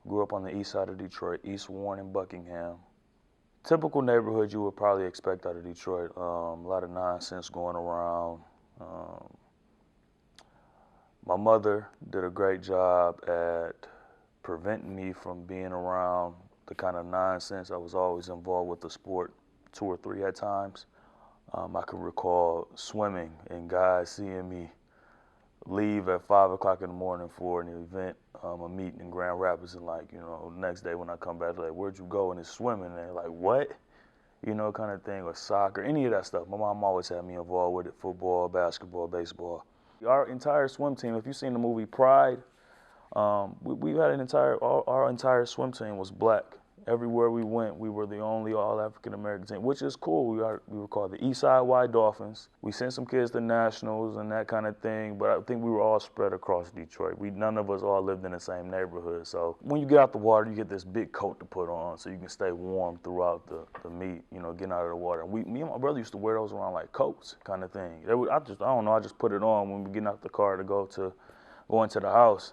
Grew up on the east side of Detroit, East Warren and Buckingham. Typical neighborhood you would probably expect out of Detroit. A lot of nonsense going around. Um, my mother did a great job at preventing me from being around the kind of nonsense. I was always involved with the sport, two or three at times. I can recall swimming and guys seeing me leave at 5 o'clock in the morning for an event, a meeting in Grand Rapids, and like, the next day when I come back, they're like, where'd you go? And it's swimming. And they're like, what? Kind of thing, or soccer, any of that stuff. My mom always had me involved with it, football, basketball, baseball. Our entire swim team, if you've seen the movie Pride, we had our entire swim team was black. Everywhere we went, we were the only all African American team, which is cool. We were called the Eastside White Dolphins. We sent some kids to nationals and that kind of thing, but I think we were all spread across Detroit. None of us all lived in the same neighborhood. So when you get out the water, you get this big coat to put on so you can stay warm throughout the meet, getting out of the water. And me and my brother used to wear those around like coats kind of thing. I don't know, I just put it on when we get out the car to go into the house.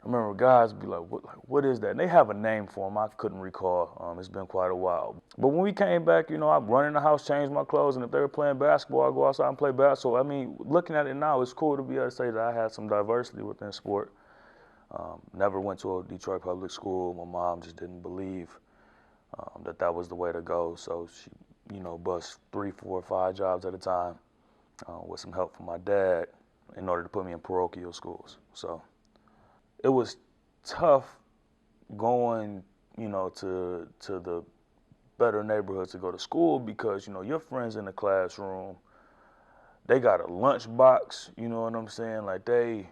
I remember guys be like, what is that? And they have a name for them. I couldn't recall. It's been quite a while. But when we came back, I'd run in the house, change my clothes, and if they were playing basketball, I'd go outside and play basketball. I mean, looking at it now, it's cool to be able to say that I had some diversity within sport. Never went to a Detroit public school. My mom just didn't believe that was the way to go. So she, bust 3, 4, 5 jobs at a time with some help from my dad in order to put me in parochial schools. So it was tough going, to the better neighborhoods to go to school because, your friends in the classroom, they got a lunch box, you know what I'm saying? Like they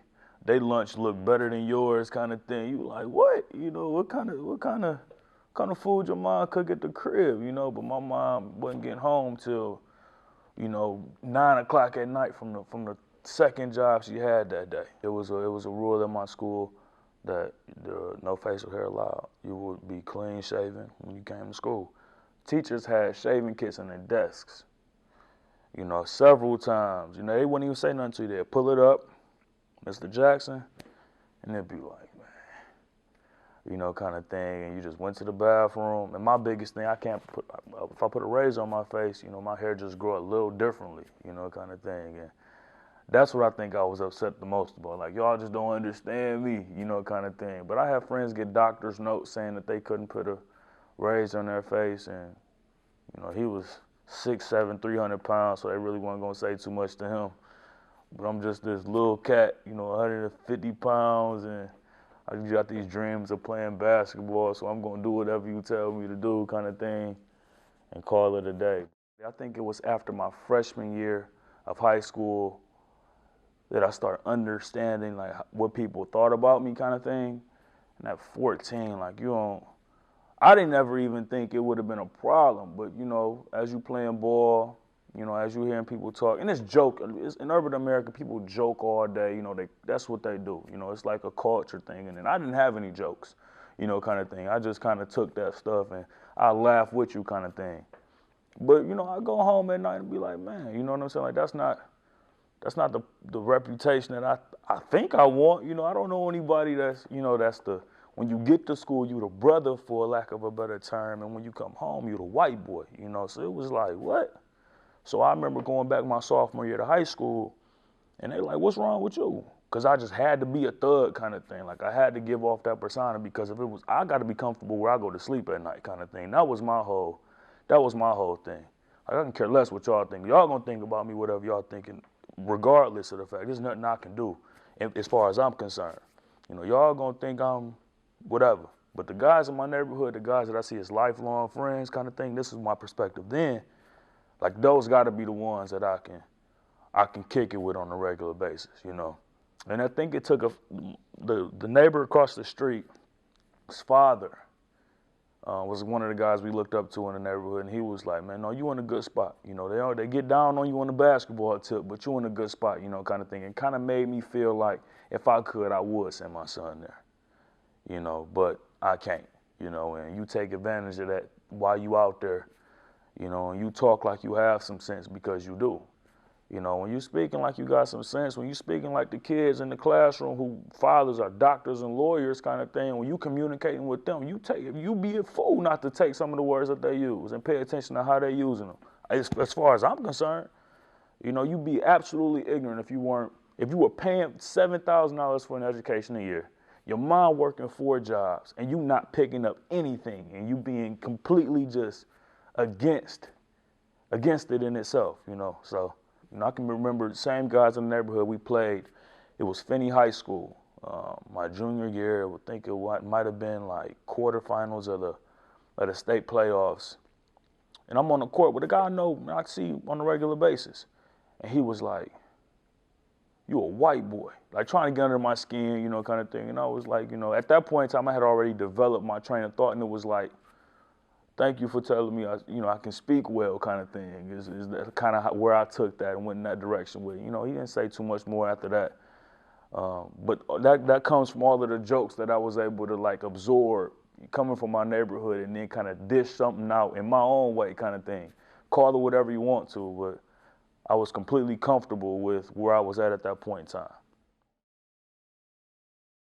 lunch look better than yours kind of thing. You like, what? What kind of food your mom cook at the crib, But my mom wasn't getting home till, 9 o'clock at night from the second job she had that day. It was a rule in my school that no facial hair allowed. You would be clean shaven when you came to school. Teachers had shaving kits on their desks, several times. They wouldn't even say nothing to you. They'd pull it up, Mr. Jackson, and they'd be like, man, kind of thing. And you just went to the bathroom. And my biggest thing, if I put a razor on my face, my hair just grow a little differently, kind of thing. And that's what I think I was upset the most about. Like, y'all just don't understand me, kind of thing. But I have friends get doctor's notes saying that they couldn't put a razor on their face. And, he was 6'7", 300 pounds, so they really weren't going to say too much to him. But I'm just this little cat, 150 pounds, and I just got these dreams of playing basketball, so I'm going to do whatever you tell me to do kind of thing and call it a day. I think it was after my freshman year of high school that I started understanding like what people thought about me kind of thing. And at 14, I didn't ever even think it would have been a problem. But, as you playing ball, as you hearing people talk, and in urban America, people joke all day, that's what they do. It's like a culture thing. And then I didn't have any jokes, kind of thing. I just kind of took that stuff and I laugh with you kind of thing. But, I go home at night and be like, man, you know what I'm saying? Like, that's not the reputation that I think I want. I don't know anybody that's when you get to school, you the brother, for lack of a better term, and when you come home, you the white boy, So it was like, what? So I remember going back my sophomore year to high school, and they like, what's wrong with you? Because I just had to be a thug kind of thing. Like, I had to give off that persona because I got to be comfortable where I go to sleep at night kind of thing. That was my whole thing. Like, I can care less what y'all think. Y'all gonna think about me whatever y'all thinking, regardless of the fact. There's nothing I can do as far as I'm concerned. Y'all gonna think I'm whatever. But the guys in my neighborhood, the guys that I see as lifelong friends kind of thing, this is my perspective then. Like, those gotta be the ones that I can kick it with on a regular basis, And I think it took the neighbor across the street, his father, was one of the guys we looked up to in the neighborhood, and he was like, man, no, you in a good spot. They get down on you on the basketball tip, but you in a good spot, kind of thing. And kind of made me feel like if I could, I would send my son there, but I can't, and you take advantage of that while you out there, and you talk like you have some sense because you do. You know, when you speaking like you got some sense, when you speaking like the kids in the classroom who fathers are doctors and lawyers kind of thing, when you communicating with them, you be a fool not to take some of the words that they use and pay attention to how they're using them. As far as I'm concerned, you know, you'd be absolutely ignorant if you were paying $7,000 for an education a year, your mom working 4 jobs, and you not picking up anything, and you being completely just against it in itself, you know. So, you know, I can remember the same guys in the neighborhood we played. It was Finney High School. My junior year, I would think it might have been like quarterfinals of the state playoffs. And I'm on the court with a guy I see on a regular basis. And he was like, "You a white boy," like trying to get under my skin, you know, kind of thing. And I was like, you know, at that point in time, I had already developed my train of thought, and it was like, "Thank you for telling me, I can speak well," kind of thing. Is that kind of where I took that and went in that direction with it. You know, he didn't say too much more after that. But that comes from all of the jokes that I was able to like absorb coming from my neighborhood, and then kind of dish something out in my own way, kind of thing. Call it whatever you want to, but I was completely comfortable with where I was at that point in time.